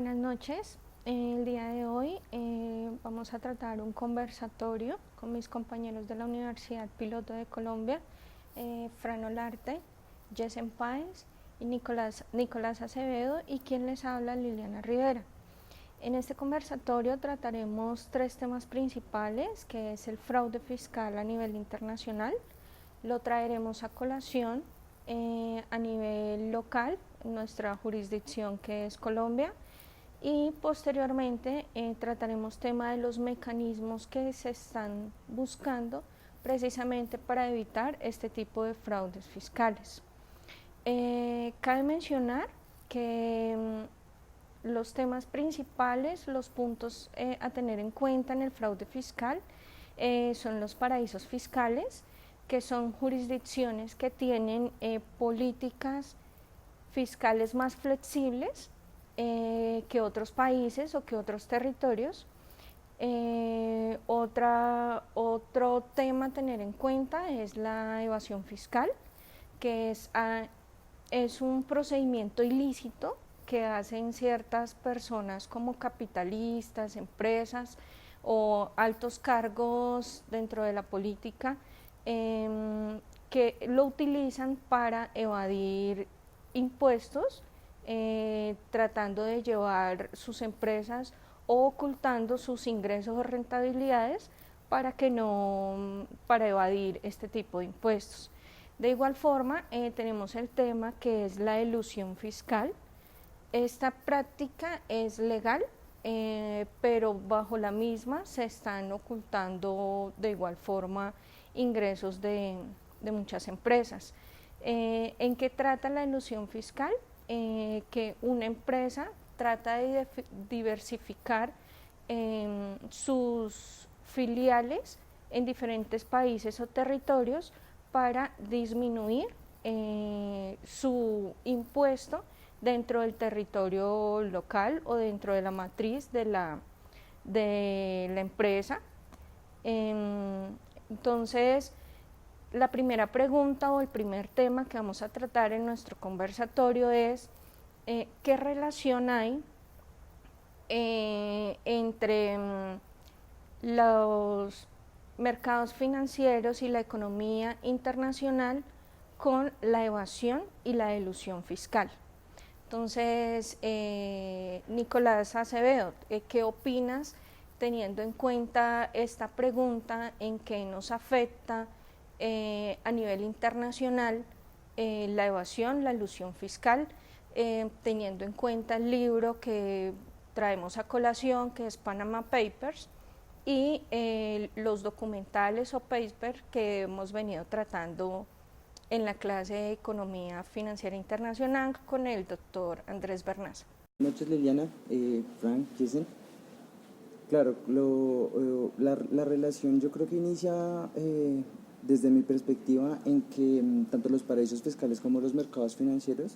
Buenas noches. El día de hoy vamos a tratar un conversatorio con mis compañeros de la Universidad Piloto de Colombia, Fran Olarte, Jessen Páez y Nicolás Acevedo, y quien les habla, Liliana Rivera. En este conversatorio trataremos tres temas principales, que es el fraude fiscal a nivel internacional. Lo traeremos a colación a nivel local, en nuestra jurisdicción, que es Colombia, y posteriormente trataremos tema de los mecanismos que se están buscando precisamente para evitar este tipo de fraudes fiscales. Cabe mencionar que los temas principales, los puntos a tener en cuenta en el fraude fiscal son los paraísos fiscales, que son jurisdicciones que tienen políticas fiscales más flexibles que otros países o que otros territorios. Otro tema a tener en cuenta es la evasión fiscal, que es un procedimiento ilícito que hacen ciertas personas como capitalistas, empresas o altos cargos dentro de la política, que lo utilizan para evadir impuestos, tratando de llevar sus empresas o ocultando sus ingresos o rentabilidades para evadir este tipo de impuestos. De igual forma, tenemos el tema que es la elusión fiscal. Esta práctica es legal, pero bajo la misma se están ocultando de igual forma ingresos de muchas empresas. ¿En qué trata la elusión fiscal? Que una empresa trata de diversificar sus filiales en diferentes países o territorios para disminuir su impuesto dentro del territorio local o dentro de la matriz de la empresa. Entonces, la primera pregunta o el primer tema que vamos a tratar en nuestro conversatorio es ¿qué relación hay entre los mercados financieros y la economía internacional con la evasión y la elusión fiscal? Entonces, Nicolás Acevedo, ¿qué opinas teniendo en cuenta esta pregunta, en qué nos afecta a nivel internacional la evasión, la elusión fiscal, teniendo en cuenta el libro que traemos a colación, que es Panama Papers, y los documentales o papers que hemos venido tratando en la clase de Economía Financiera Internacional con el doctor Andrés Bernaza? Buenas noches, Liliana, Frank, Jessen. Claro, la relación yo creo que inicia desde mi perspectiva en que tanto los paraísos fiscales como los mercados financieros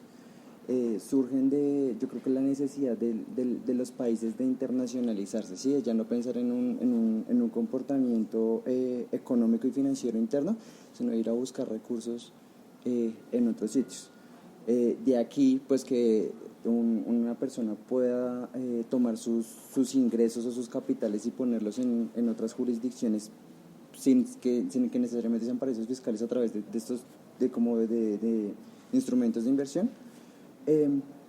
surgen de, yo creo que la necesidad de los países de internacionalizarse, ¿sí? De ya no pensar en un comportamiento económico y financiero interno, sino ir a buscar recursos en otros sitios. De aquí, pues que una persona pueda tomar sus ingresos o sus capitales y ponerlos en otras jurisdicciones sin que necesariamente sean paraísos fiscales a través de estos de instrumentos de inversión,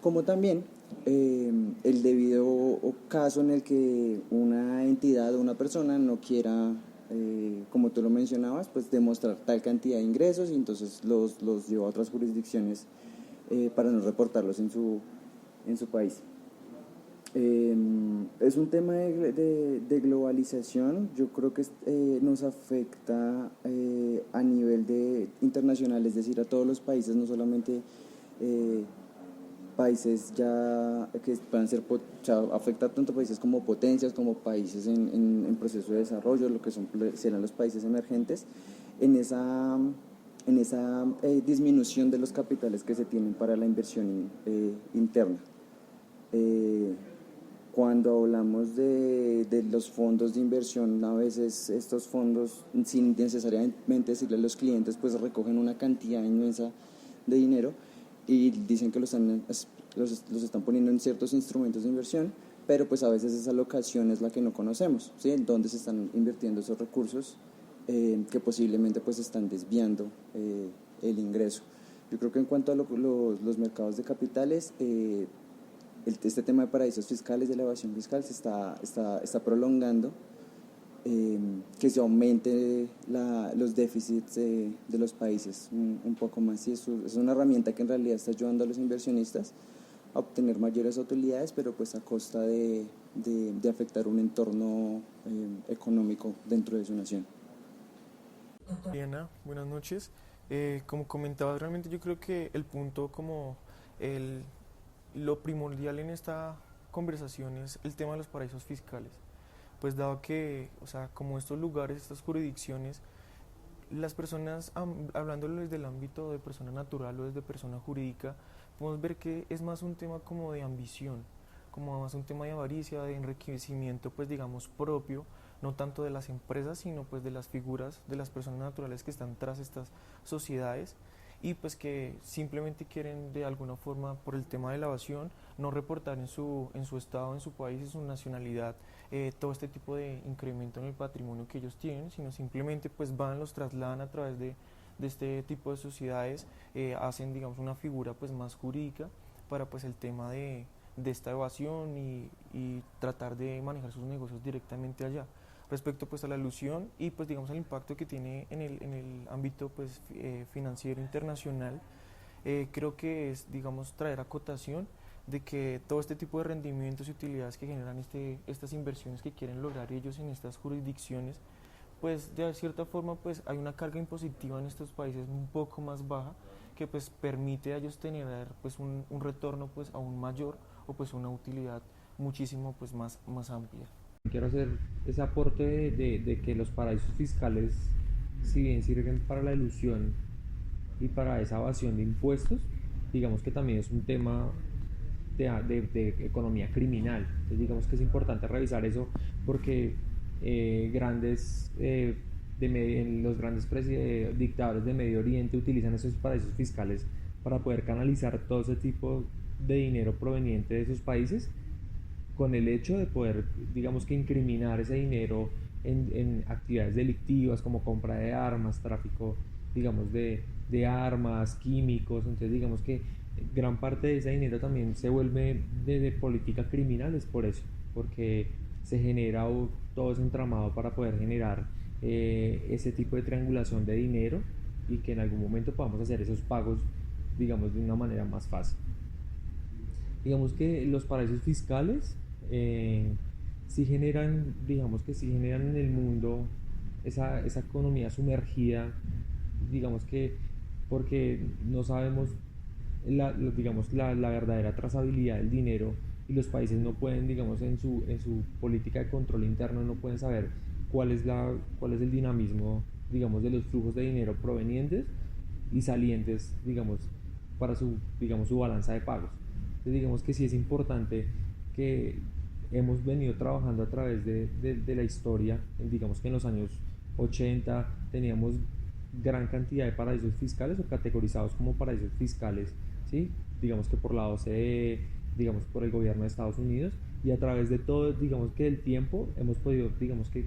como también el debido caso en el que una entidad o una persona no quiera, como tú lo mencionabas, pues demostrar tal cantidad de ingresos y entonces los lleva a otras jurisdicciones para no reportarlos en su país. Es un tema de globalización. Yo creo que nos afecta a nivel internacional, es decir, a todos los países, no solamente países ya que puedan ser, o sea, afecta tanto países como potencias, como países en proceso de desarrollo, lo que serán los países emergentes, en esa disminución de los capitales que se tienen para la inversión interna. Cuando hablamos de los fondos de inversión, a veces estos fondos, sin necesariamente decirle a los clientes, pues recogen una cantidad inmensa de dinero y dicen que lo están los están poniendo en ciertos instrumentos de inversión, pero pues a veces esa locación es la que no conocemos, ¿sí? En dónde se están invirtiendo esos recursos que posiblemente pues están desviando el ingreso. Yo creo que en cuanto a los mercados de capitales, este tema de paraísos fiscales, de la evasión fiscal, se está prolongando, que se aumente los déficits de los países un poco más. Y eso es una herramienta que en realidad está ayudando a los inversionistas a obtener mayores utilidades, pero pues a costa de afectar un entorno económico dentro de su nación. Diana, buenas noches. Como comentaba, realmente yo creo que el punto como lo primordial en esta conversación es el tema de los paraísos fiscales. Pues dado que, o sea, como estos lugares, estas jurisdicciones, las personas, hablándolo desde el ámbito de persona natural o desde persona jurídica, podemos ver que es más un tema como de ambición, como más un tema de avaricia, de enriquecimiento, pues digamos propio, no tanto de las empresas, sino pues de las figuras, de las personas naturales que están tras estas sociedades y pues que simplemente quieren de alguna forma por el tema de la evasión no reportar en su estado, en su país, en su nacionalidad todo este tipo de incremento en el patrimonio que ellos tienen, sino simplemente pues van, los trasladan a través de este tipo de sociedades, hacen digamos una figura pues más jurídica para pues el tema de esta evasión y tratar de manejar sus negocios directamente allá. Respecto pues a la ilusión y pues digamos al impacto que tiene en el ámbito pues financiero internacional, creo que es digamos traer acotación de que todo este tipo de rendimientos y utilidades que generan estas inversiones que quieren lograr ellos en estas jurisdicciones, pues de cierta forma pues hay una carga impositiva en estos países un poco más baja que pues permite a ellos tener pues un retorno pues aún mayor o pues una utilidad muchísimo pues más amplia. Quiero hacer ese aporte de que los paraísos fiscales, si bien sirven para la ilusión y para esa evasión de impuestos, digamos que también es un tema de economía criminal. Entonces digamos que es importante revisar eso porque los grandes dictadores de Medio Oriente utilizan esos paraísos fiscales para poder canalizar todo ese tipo de dinero proveniente de esos países, con el hecho de poder, digamos que incriminar ese dinero en actividades delictivas como compra de armas, tráfico, digamos, de armas, químicos. Entonces digamos que gran parte de ese dinero también se vuelve de política criminal, es por eso, porque se genera todo ese entramado para poder generar ese tipo de triangulación de dinero y que en algún momento podamos hacer esos pagos, digamos, de una manera más fácil. Digamos que los paraísos fiscales sí generan, digamos que sí generan en el mundo esa economía sumergida, digamos que porque no sabemos digamos, la verdadera trazabilidad del dinero y los países no pueden, digamos, en su política de control interno no pueden saber cuál es el dinamismo, digamos, de los flujos de dinero provenientes y salientes, digamos, para su balanza de pagos. Entonces digamos que sí es importante que hemos venido trabajando a través de la historia, digamos que en los años 80 teníamos gran cantidad de paraísos fiscales o categorizados como paraísos fiscales, ¿sí? Digamos que por la OCDE, digamos por el gobierno de Estados Unidos, y a través de todo, digamos que del tiempo hemos podido, digamos que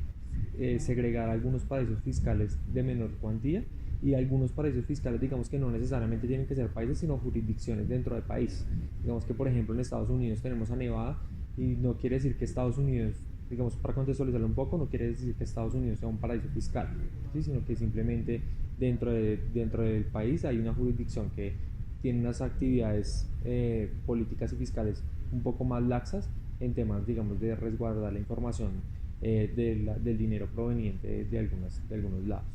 segregar algunos paraísos fiscales de menor cuantía y algunos paraísos fiscales, digamos que no necesariamente tienen que ser países, sino jurisdicciones dentro del país. Digamos que por ejemplo en Estados Unidos tenemos a Nevada y no quiere decir que Estados Unidos, digamos para contextualizarlo un poco, no quiere decir que Estados Unidos sea un paraíso fiscal, ¿sí? Sino que simplemente dentro del país hay una jurisdicción que tiene unas actividades políticas y fiscales un poco más laxas en temas, digamos, de resguardar la información del dinero proveniente de algunos lados.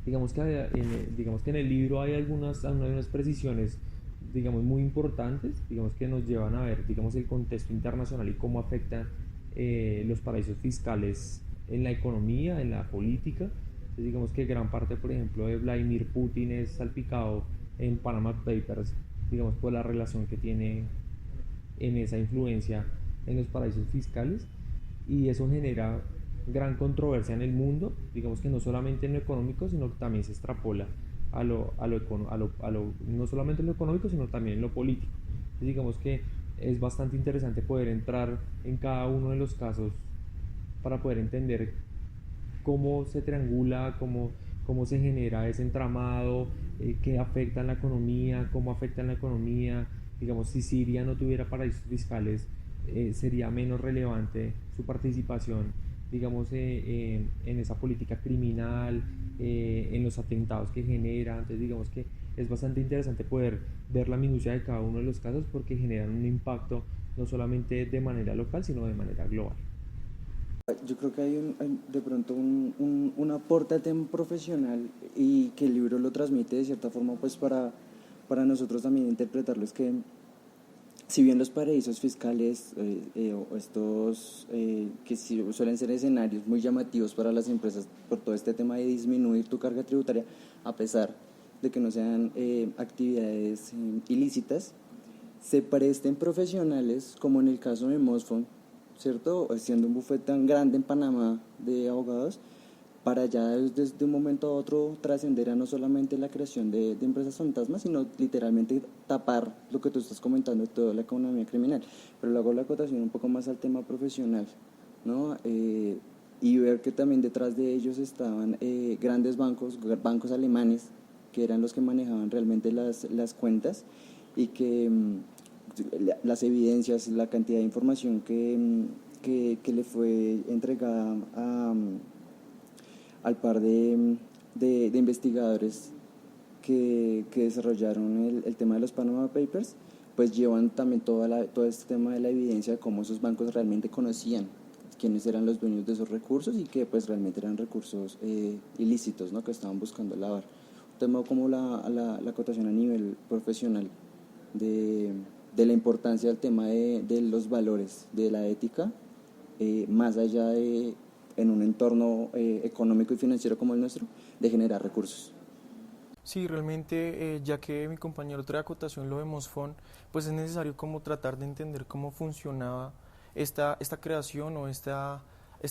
Digamos que en el libro hay algunas precisiones, digamos, muy importantes, digamos, que nos llevan a ver, digamos, el contexto internacional y cómo afectan los paraísos fiscales en la economía, en la política. Entonces, digamos que gran parte, por ejemplo, de Vladimir Putin es salpicado en Panama Papers, digamos, por la relación que tiene en esa influencia en los paraísos fiscales, y eso genera gran controversia en el mundo, digamos que no solamente en lo económico, sino que también se extrapola no solamente en lo económico, sino también en lo político. Digamos que es bastante interesante poder entrar en cada uno de los casos para poder entender cómo se triangula, cómo se genera ese entramado, qué afecta en la economía, cómo afecta en la economía. Digamos, si Siria no tuviera paraísos fiscales, sería menos relevante su participación, digamos, en esa política criminal, en los atentados que genera. Entonces, digamos que es bastante interesante poder ver la minucia de cada uno de los casos porque generan un impacto no solamente de manera local, sino de manera global. Yo creo que hay de pronto un aporte al tema profesional y que el libro lo transmite de cierta forma, pues para nosotros también interpretarlo, es que si bien los paraísos fiscales o estos que suelen ser escenarios muy llamativos para las empresas por todo este tema de disminuir tu carga tributaria, a pesar de que no sean actividades ilícitas, se presten profesionales, como en el caso de Mosfon, ¿cierto? Siendo un bufete tan grande en Panamá de abogados, para ya desde un momento a otro trascender a no solamente la creación de empresas fantasmas, sino literalmente tapar lo que tú estás comentando de toda la economía criminal. Pero luego la acotación un poco más al tema profesional, ¿no? Y ver que también detrás de ellos estaban grandes bancos alemanes, que eran los que manejaban realmente las cuentas y que las evidencias, la cantidad de información que le fue entregada al par de investigadores que desarrollaron el tema de los Panama Papers, pues llevan también todo este tema de la evidencia de cómo esos bancos realmente conocían quiénes eran los dueños de esos recursos y que pues realmente eran recursos ilícitos, ¿no? Que estaban buscando lavar. Un tema como la acotación a nivel profesional de la importancia del tema de los valores, de la ética, más allá de en un entorno económico y financiero como el nuestro, de generar recursos. Sí, realmente, ya que mi compañero trae acotación lo de Mosfón, pues es necesario como tratar de entender cómo funcionaba esta creación o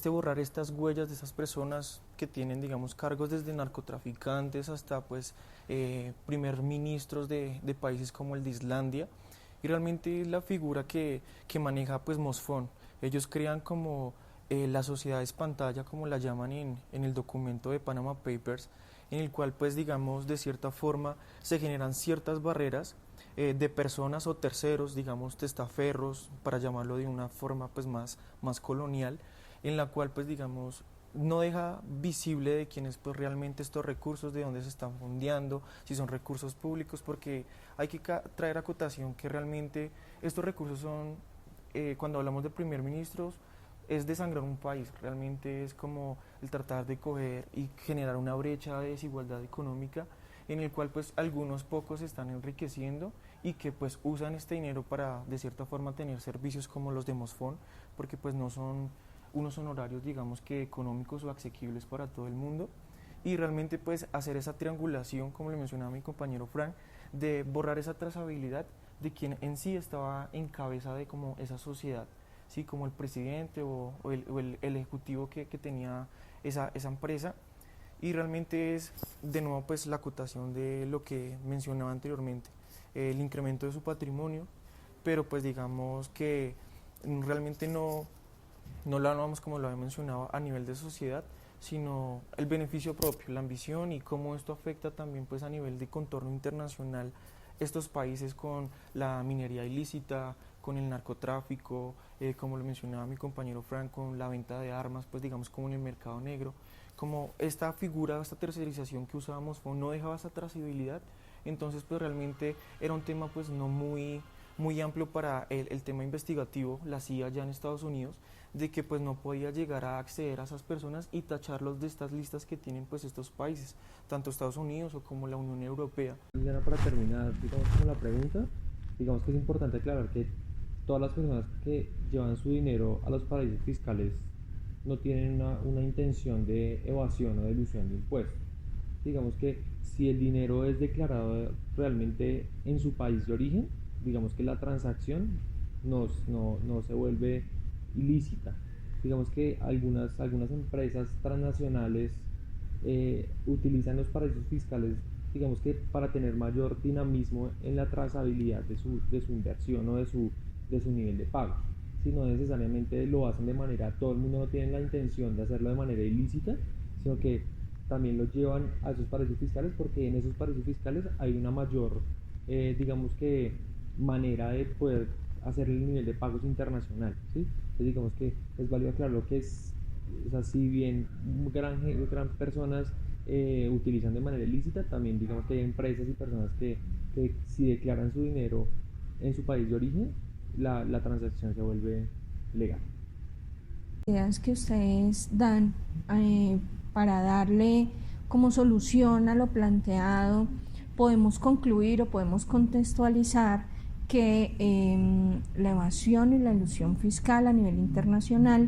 borrar estas huellas de esas personas que tienen, digamos, cargos desde narcotraficantes hasta, pues, primer ministros de países como el de Islandia. Y realmente la figura que maneja, pues, Mosfón. Ellos crean como la sociedad es pantalla, como la llaman en el documento de Panama Papers, en el cual, pues, digamos, de cierta forma se generan ciertas barreras de personas o terceros, digamos, testaferros, para llamarlo de una forma, pues, más colonial, en la cual, pues, digamos, no deja visible de quiénes, pues, realmente estos recursos, de dónde se están fondeando, si son recursos públicos, porque hay que traer acotación que realmente estos recursos son, cuando hablamos de primer ministros, es desangrar un país, realmente es como el tratar de coger y generar una brecha de desigualdad económica en el cual, pues, algunos pocos se están enriqueciendo y que, pues, usan este dinero para de cierta forma tener servicios como los de Mosfón, porque, pues, no son unos honorarios, digamos, que económicos o asequibles para todo el mundo, y realmente, pues, hacer esa triangulación, como le mencionaba mi compañero Frank, de borrar esa trazabilidad de quien en sí estaba en cabeza de como esa sociedad, ¿sí? Como el presidente o el ejecutivo que tenía esa empresa. Y realmente es, de nuevo, pues, la acotación de lo que mencionaba anteriormente, el incremento de su patrimonio, pero, pues, digamos que realmente no lo hablamos, como lo había mencionado, a nivel de sociedad, sino el beneficio propio, la ambición y cómo esto afecta también, pues, a nivel de contorno internacional estos países con la minería ilícita, con el narcotráfico, como lo mencionaba mi compañero Frank, con la venta de armas, pues, digamos, como en el mercado negro, como esta figura, esta tercerización que usábamos no dejaba esa trazabilidad. Entonces, pues, realmente era un tema, pues, no muy amplio para el tema investigativo, la CIA ya en Estados Unidos, de que, pues, no podía llegar a acceder a esas personas y tacharlos de estas listas que tienen, pues, estos países, tanto Estados Unidos o como la Unión Europea. Ya para terminar, digamos, como la pregunta, digamos que es importante aclarar que todas las personas que llevan su dinero a los paraísos fiscales no tienen una intención de evasión o de elusión de impuestos. Digamos que si el dinero es declarado realmente en su país de origen, digamos que la transacción no se vuelve ilícita. Digamos que algunas empresas transnacionales utilizan los paraísos fiscales digamos que para tener mayor dinamismo en la trazabilidad de su inversión o de su nivel de pago. Si no necesariamente lo hacen de manera, todo el mundo no tiene la intención de hacerlo de manera ilícita, sino que también lo llevan a esos paraísos fiscales, porque en esos paraísos fiscales hay una mayor, digamos que, manera de poder hacer el nivel de pagos internacional, ¿sí? Entonces digamos que es válido aclarar lo que es, o sea, si bien gran personas utilizan de manera ilícita, también digamos que hay empresas y personas que si declaran su dinero en su país de origen, la transacción se vuelve legal. Ideas que ustedes dan para darle como solución a lo planteado, podemos concluir o podemos contextualizar que la evasión y la elusión fiscal a nivel internacional,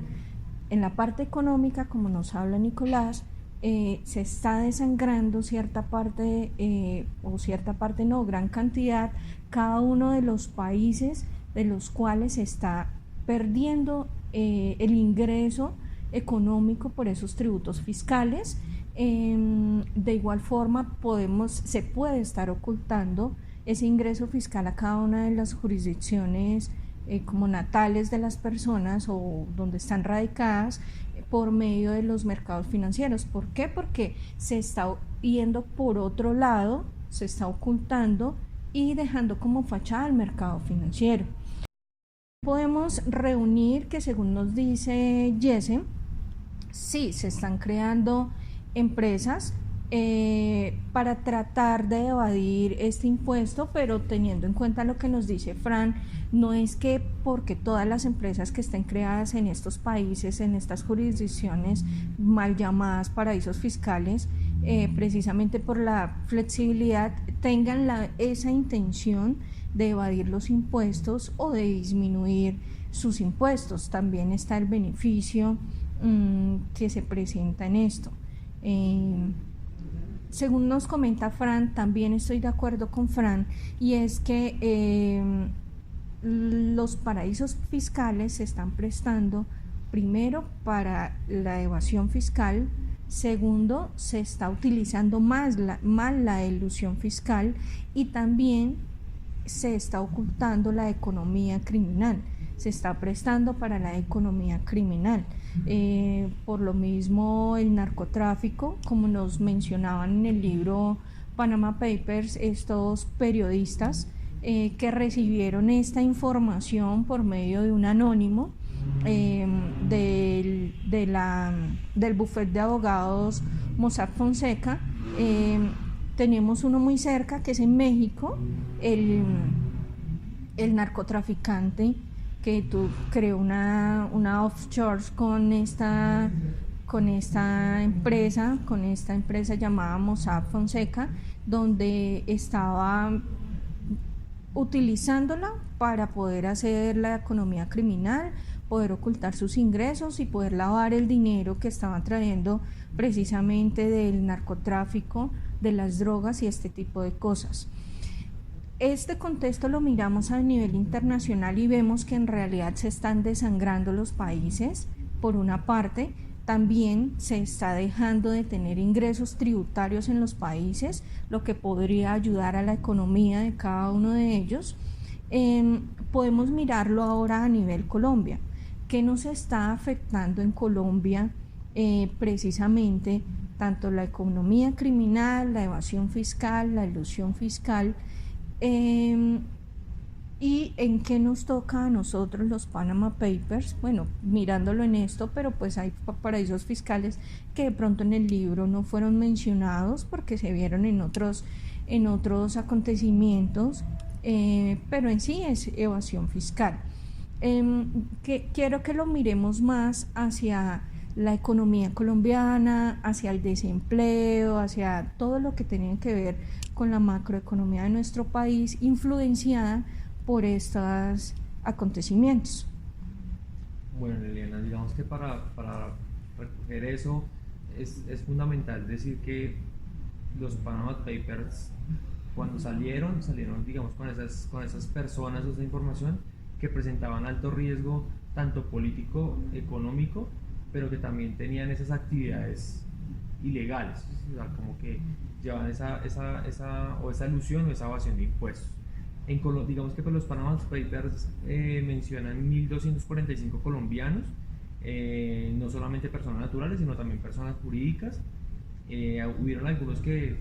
en la parte económica, como nos habla Nicolás, se está desangrando cierta parte, gran cantidad, cada uno de los países de los cuales se está perdiendo el ingreso económico por esos tributos fiscales. De igual forma se puede estar ocultando ese ingreso fiscal a cada una de las jurisdicciones como natales de las personas o donde están radicadas por medio de los mercados financieros. ¿Por qué? Porque se está yendo por otro lado, se está ocultando y dejando como fachada el mercado financiero. Podemos reunir que, según nos dice Jesse, sí, se están creando empresas para tratar de evadir este impuesto, pero teniendo en cuenta lo que nos dice Fran, no es que porque todas las empresas que estén creadas en estos países, en estas jurisdicciones mal llamadas paraísos fiscales, precisamente por la flexibilidad, tengan esa intención de evadir los impuestos o de disminuir sus impuestos. También está el beneficio que se presenta en esto. Según nos comenta Fran, también estoy de acuerdo con Fran, y es que los paraísos fiscales se están prestando primero para la evasión fiscal, segundo, se está utilizando mal la elusión fiscal, y también se está ocultando la economía criminal, se está prestando para la economía criminal. Por lo mismo el narcotráfico, como nos mencionaban en el libro Panama Papers, estos periodistas que recibieron esta información por medio de un anónimo del bufete de abogados Mossack Fonseca. Tenemos uno muy cerca que es en México, el narcotraficante que creó una offshore con esta empresa llamada Mossack Fonseca, donde estaba utilizándola para poder hacer la economía criminal, poder ocultar sus ingresos y poder lavar el dinero que estaban trayendo precisamente del narcotráfico, de las drogas y este tipo de cosas. Este contexto lo miramos a nivel internacional y vemos que en realidad se están desangrando los países. Por una parte, también se está dejando de tener ingresos tributarios en los países, lo que podría ayudar a la economía de cada uno de ellos. Podemos mirarlo ahora a nivel Colombia. ¿Qué nos está afectando en Colombia? Precisamente tanto la economía criminal, la evasión fiscal, la elusión fiscal, y en qué nos toca a nosotros los Panama Papers. Bueno, mirándolo en esto, pero pues hay paraísos fiscales que de pronto en el libro no fueron mencionados porque se vieron en otros acontecimientos, pero en sí es evasión fiscal. Quiero que lo miremos más hacia la economía colombiana, hacia el desempleo, hacia todo lo que tiene que ver con la macroeconomía de nuestro país, influenciada por estos acontecimientos. Bueno, Eliana, digamos que para recoger eso es fundamental decir que los Panama Papers, cuando salieron digamos con esas personas, esa información que presentaban alto riesgo tanto político, económico, pero que también tenían esas actividades ilegales, o sea, como que llevan esa ilusión o esa evasión de impuestos. Digamos que pues, los Panama Papers mencionan 1.245 colombianos, no solamente personas naturales, sino también personas jurídicas. Hubieron algunos que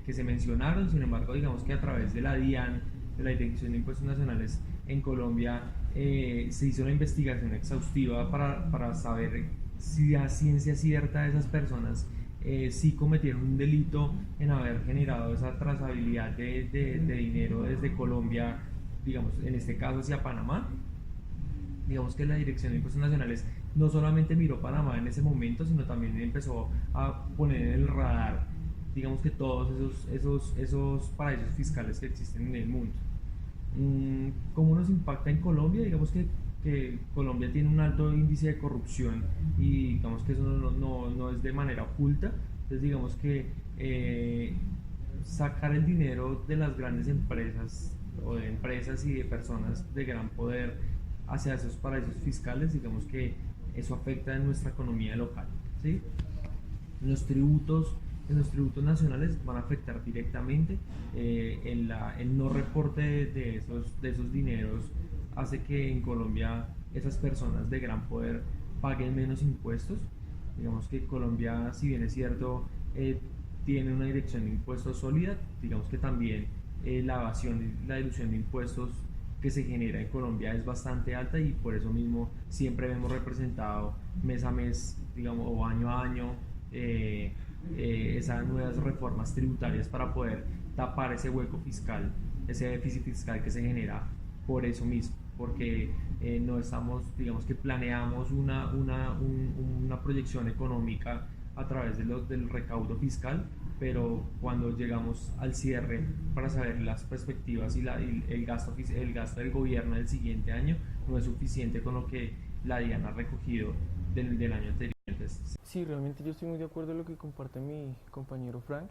se mencionaron, sin embargo, digamos que a través de la DIAN, de la Dirección de Impuestos Nacionales en Colombia, se hizo una investigación exhaustiva para saber si a ciencia cierta esas personas sí cometieron un delito en haber generado esa trazabilidad de dinero desde Colombia, digamos, en este caso hacia Panamá. Digamos que la Dirección de Impuestos Nacionales no solamente miró Panamá en ese momento, sino también empezó a poner en el radar, digamos que todos esos paraísos fiscales que existen en el mundo. ¿Cómo nos impacta en Colombia? Digamos que Colombia tiene un alto índice de corrupción y digamos que eso no es de manera oculta. Entonces digamos que sacar el dinero de las grandes empresas o de empresas y de personas de gran poder hacia esos paraísos fiscales, digamos que eso afecta en nuestra economía local, ¿sí? Los tributos, en los tributos nacionales van a afectar directamente. El no reporte de esos dineros hace que en Colombia esas personas de gran poder paguen menos impuestos. Digamos que Colombia, si bien es cierto, tiene una dirección de impuestos sólida, digamos que también la evasión y la dilución de impuestos que se genera en Colombia es bastante alta y por eso mismo siempre vemos representado mes a mes, digamos, o año a año, esas nuevas reformas tributarias para poder tapar ese hueco fiscal, ese déficit fiscal que se genera por eso mismo, porque no estamos, digamos que planeamos una proyección económica a través del recaudo fiscal, pero cuando llegamos al cierre para saber las perspectivas y el gasto del gobierno del siguiente año no es suficiente con lo que la DIAN ha recogido del año anterior. Entonces, Sí, realmente yo estoy muy de acuerdo en lo que comparte mi compañero Frank.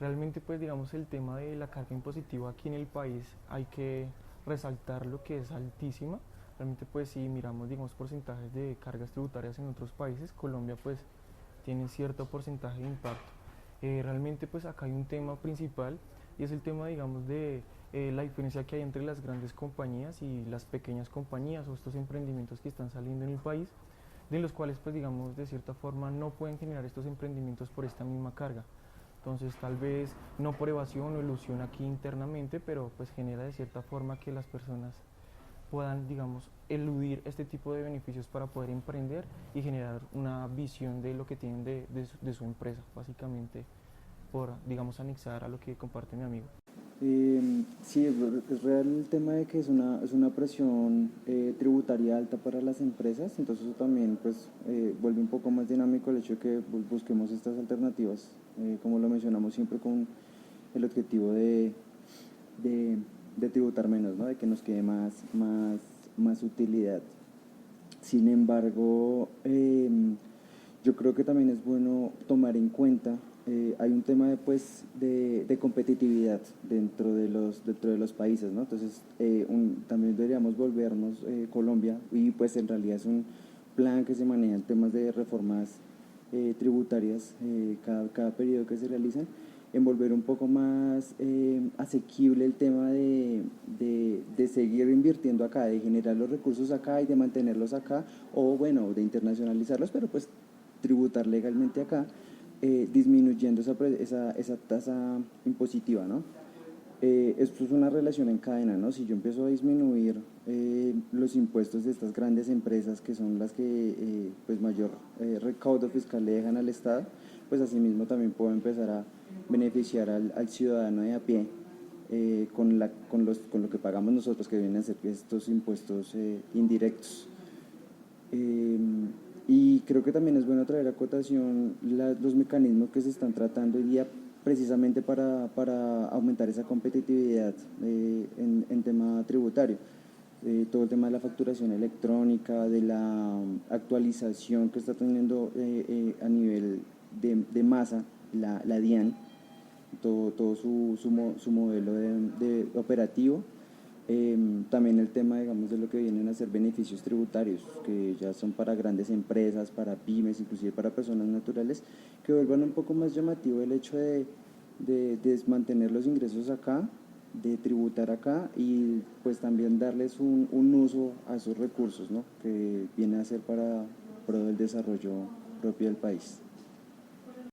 Realmente pues digamos el tema de la carga impositiva aquí en el país hay que resaltar lo que es altísima. Realmente pues si miramos digamos porcentajes de cargas tributarias en otros países, Colombia pues tiene cierto porcentaje de impacto. Realmente pues acá hay un tema principal y es el tema digamos de la diferencia que hay entre las grandes compañías y las pequeñas compañías o estos emprendimientos que están saliendo en el país, de los cuales pues digamos de cierta forma no pueden generar estos emprendimientos por esta misma carga. Entonces tal vez no por evasión o ilusión aquí internamente, pero pues genera de cierta forma que las personas puedan, digamos, eludir este tipo de beneficios para poder emprender y generar una visión de lo que tienen de su empresa, básicamente por, digamos, anexar a lo que comparte mi amigo. Sí, es real el tema de que es una presión tributaria alta para las empresas, entonces eso también pues vuelve un poco más dinámico el hecho de que busquemos estas alternativas, como lo mencionamos siempre con el objetivo de tributar menos, ¿no? De que nos quede más utilidad. Sin embargo, yo creo que también es bueno tomar en cuenta, hay un tema de competitividad dentro de los países, ¿no? Entonces, también deberíamos volvernos Colombia, y pues en realidad es un plan que se maneja en temas de reformas tributarias cada periodo que se realizan, en volver un poco más asequible el tema de seguir invirtiendo acá, de generar los recursos acá y de mantenerlos acá, o bueno, de internacionalizarlos, pero pues tributar legalmente acá, disminuyendo esa tasa impositiva, ¿no? Esto es una relación en cadena, ¿no? Si yo empiezo a disminuir los impuestos de estas grandes empresas que son las que pues mayor recaudo fiscal le dejan al Estado, pues asimismo también puedo empezar a beneficiar al ciudadano de a pie con lo que pagamos nosotros, que vienen a ser estos impuestos indirectos. Y creo que también es bueno traer a cotación los mecanismos que se están tratando hoy día precisamente para aumentar esa competitividad en tema tributario. Todo el tema de la facturación electrónica, de la actualización que está teniendo a nivel de masa la DIAN, todo su modelo de operativo, También el tema, digamos, de lo que vienen a ser beneficios tributarios, que ya son para grandes empresas, para pymes, inclusive para personas naturales, que vuelvan un poco más llamativo el hecho de mantener los ingresos acá, de tributar acá y pues también darles un uso a esos recursos, ¿no? Que viene a ser para el desarrollo propio del país.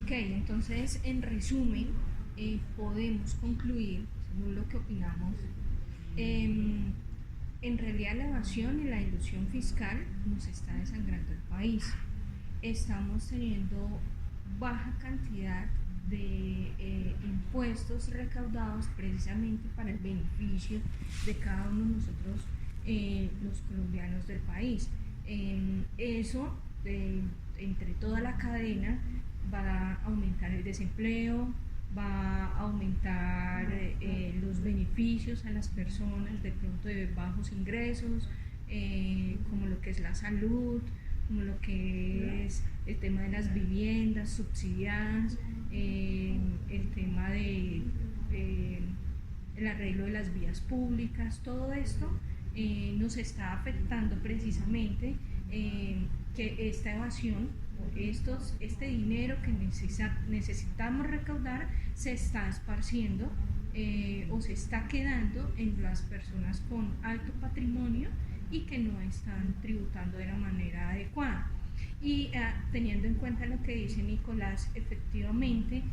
Ok, entonces en resumen podemos concluir, según lo que opinamos, en realidad la evasión y la ilusión fiscal nos está desangrando el país. Estamos teniendo baja cantidad de impuestos recaudados precisamente para el beneficio de cada uno de nosotros, los colombianos del país. Eso, entre toda la cadena, va a aumentar el desempleo, va a aumentar los beneficios a las personas de pronto de bajos ingresos, como lo que es la salud, como lo que es el tema de las viviendas subsidiadas, el tema de el arreglo de las vías públicas. Todo esto nos está afectando precisamente que esta evasión, este dinero que necesitamos recaudar, se está esparciendo o se está quedando en las personas con alto patrimonio y que no están tributando de la manera adecuada. Y teniendo en cuenta lo que dice Nicolás, efectivamente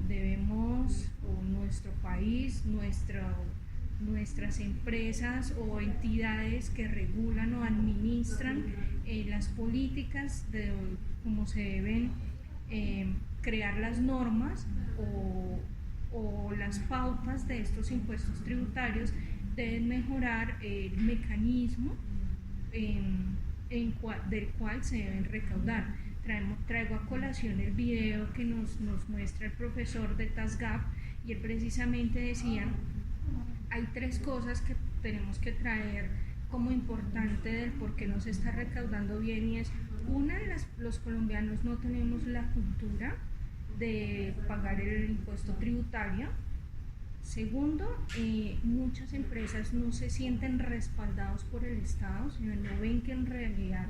debemos, o nuestro país, nuestras empresas o entidades que regulan o administran las políticas de cómo se deben crear las normas o las pautas de estos impuestos tributarios, deben mejorar el mecanismo del cual se deben recaudar. Traigo a colación el video que nos muestra el profesor de TASGAP, y él precisamente decía: hay tres cosas que tenemos que traer como importante del por qué no se está recaudando bien, y es una, los colombianos no tenemos la cultura de pagar el impuesto tributario. Segundo, muchas empresas no se sienten respaldados por el Estado, sino no ven que en realidad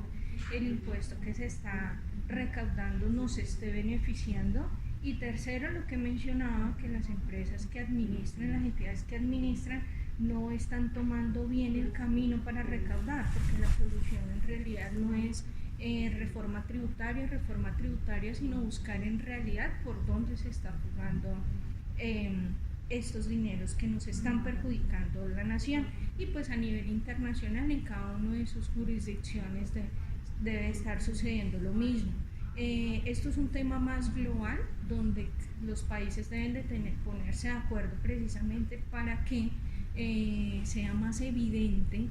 el impuesto que se está recaudando nos esté beneficiando. Y tercero, lo que mencionaba, que las empresas que administran, las entidades que administran, no están tomando bien el camino para recaudar, porque la solución en realidad no es reforma tributaria, sino buscar en realidad por dónde se está jugando estos dineros que nos están perjudicando la nación. Y pues a nivel internacional, en cada una de sus jurisdicciones debe estar sucediendo lo mismo. Esto es un tema más global, donde los países deben de ponerse de acuerdo precisamente para que sea más evidente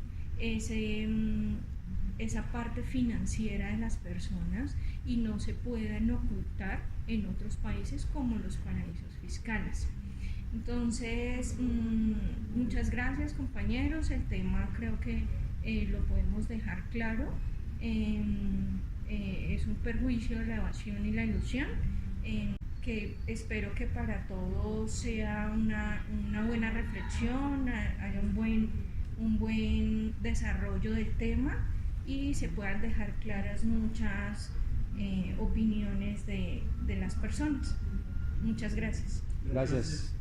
esa parte financiera de las personas y no se puedan ocultar en otros países como los paraísos fiscales. Entonces, muchas gracias, compañeros. El tema creo que lo podemos dejar claro. Es un perjuicio la evasión y la ilusión, que espero que para todos sea una buena reflexión, haya un buen desarrollo del tema y se puedan dejar claras muchas opiniones de las personas. Muchas gracias. Gracias.